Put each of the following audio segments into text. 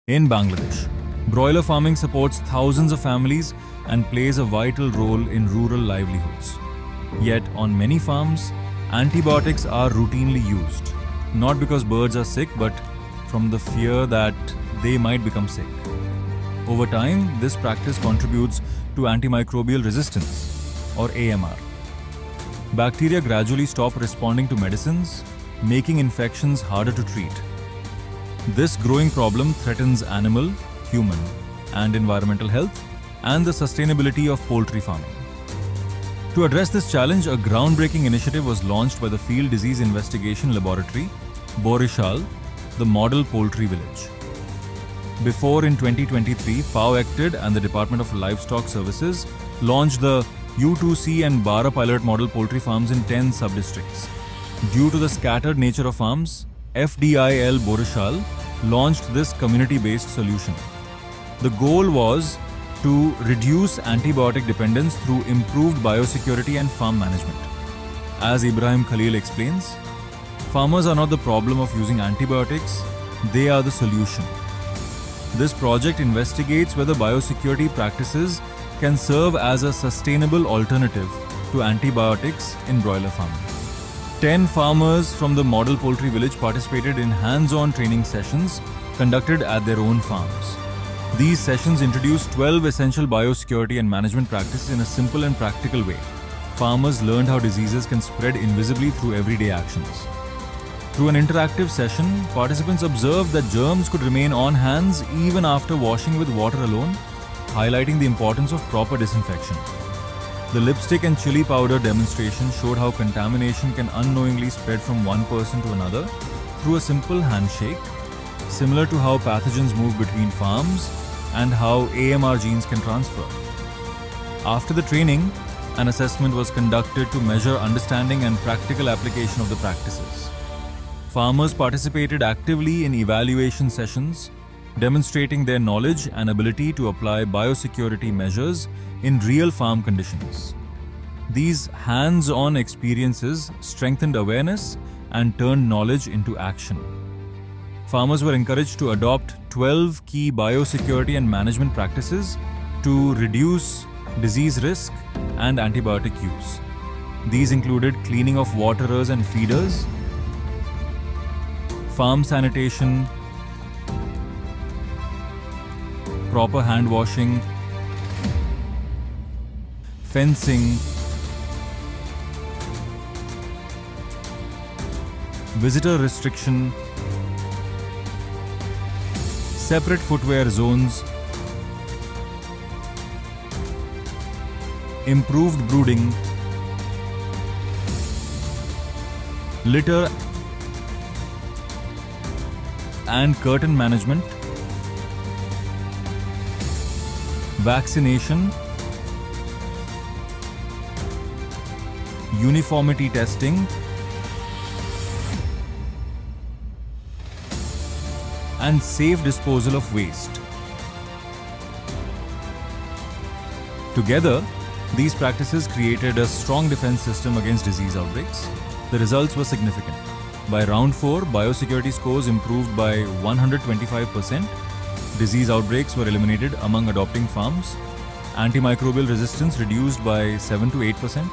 In Bangladesh, broiler farming supports thousands of families and plays a vital role in rural livelihoods. Yet, on many farms, antibiotics are routinely used, not because birds are sick, but from the fear that they might become sick. Over time, this practice contributes to antimicrobial resistance, or AMR. Bacteria gradually stop responding to medicines, making infections harder to treat. This growing problem threatens animal, human, and environmental health and the sustainability of poultry farming. To address this challenge, a groundbreaking initiative was launched by the Field Disease Investigation Laboratory, Borishal, the Model Poultry Village. Before, in 2023, FAO acted and the Department of Livestock Services launched the U2C and Bara pilot model poultry farms in 10 sub-districts. Due to the scattered nature of farms, FDIL Borishal launched this community-based solution. The goal was to reduce antibiotic dependence through improved biosecurity and farm management. As Ibrahim Khalil explains, farmers are not the problem of using antibiotics, they are the solution. This project investigates whether biosecurity practices can serve as a sustainable alternative to antibiotics in broiler farming. 10 farmers from the Model Poultry Village participated in hands-on training sessions conducted at their own farms. These sessions introduced 12 essential biosecurity and management practices in a simple and practical way. Farmers learned how diseases can spread invisibly through everyday actions. Through an interactive session, participants observed that germs could remain on hands even after washing with water alone, highlighting the importance of proper disinfection. The lipstick and chili powder demonstration showed how contamination can unknowingly spread from one person to another through a simple handshake, similar to how pathogens move between farms and how AMR genes can transfer. After the training, an assessment was conducted to measure understanding and practical application of the practices. Farmers participated actively in evaluation sessions, demonstrating their knowledge and ability to apply biosecurity measures in real farm conditions. These hands-on experiences strengthened awareness and turned knowledge into action. Farmers were encouraged to adopt 12 key biosecurity and management practices to reduce disease risk and antibiotic use. These included cleaning of waterers and feeders, farm sanitation, proper hand washing, fencing, visitor restriction, separate footwear zones, improved brooding, litter and curtain management, vaccination, uniformity testing, and safe disposal of waste. Together, these practices created a strong defense system against disease outbreaks. The results were significant. By round 4, biosecurity scores improved by 125%. Disease outbreaks were eliminated among adopting farms. Antimicrobial resistance reduced by 7 to 8%.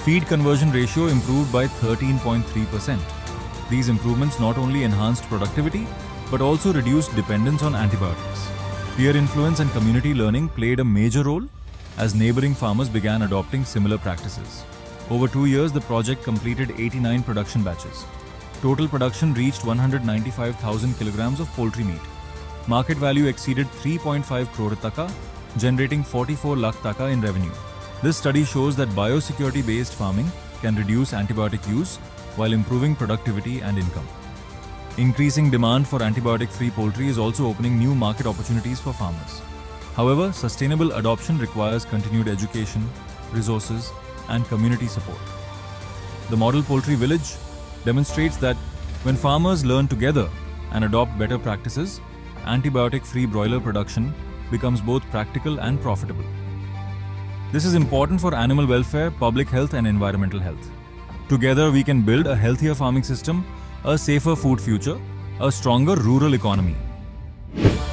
Feed conversion ratio improved by 13.3%. These improvements not only enhanced productivity, but also reduced dependence on antibiotics. Peer influence and community learning played a major role as neighboring farmers began adopting similar practices. Over 2 years, the project completed 89 production batches. Total production reached 195,000 kilograms of poultry meat. Market value exceeded 3.5 crore taka, generating 44 lakh taka in revenue. This study shows that biosecurity-based farming can reduce antibiotic use while improving productivity and income. Increasing demand for antibiotic-free poultry is also opening new market opportunities for farmers. However, sustainable adoption requires continued education, resources, and community support. The Model Poultry Village demonstrates that when farmers learn together and adopt better practices, antibiotic-free broiler production becomes both practical and profitable. This is important for animal welfare, public health, and environmental health. Together, we can build a healthier farming system, a safer food future, a stronger rural economy. Bye.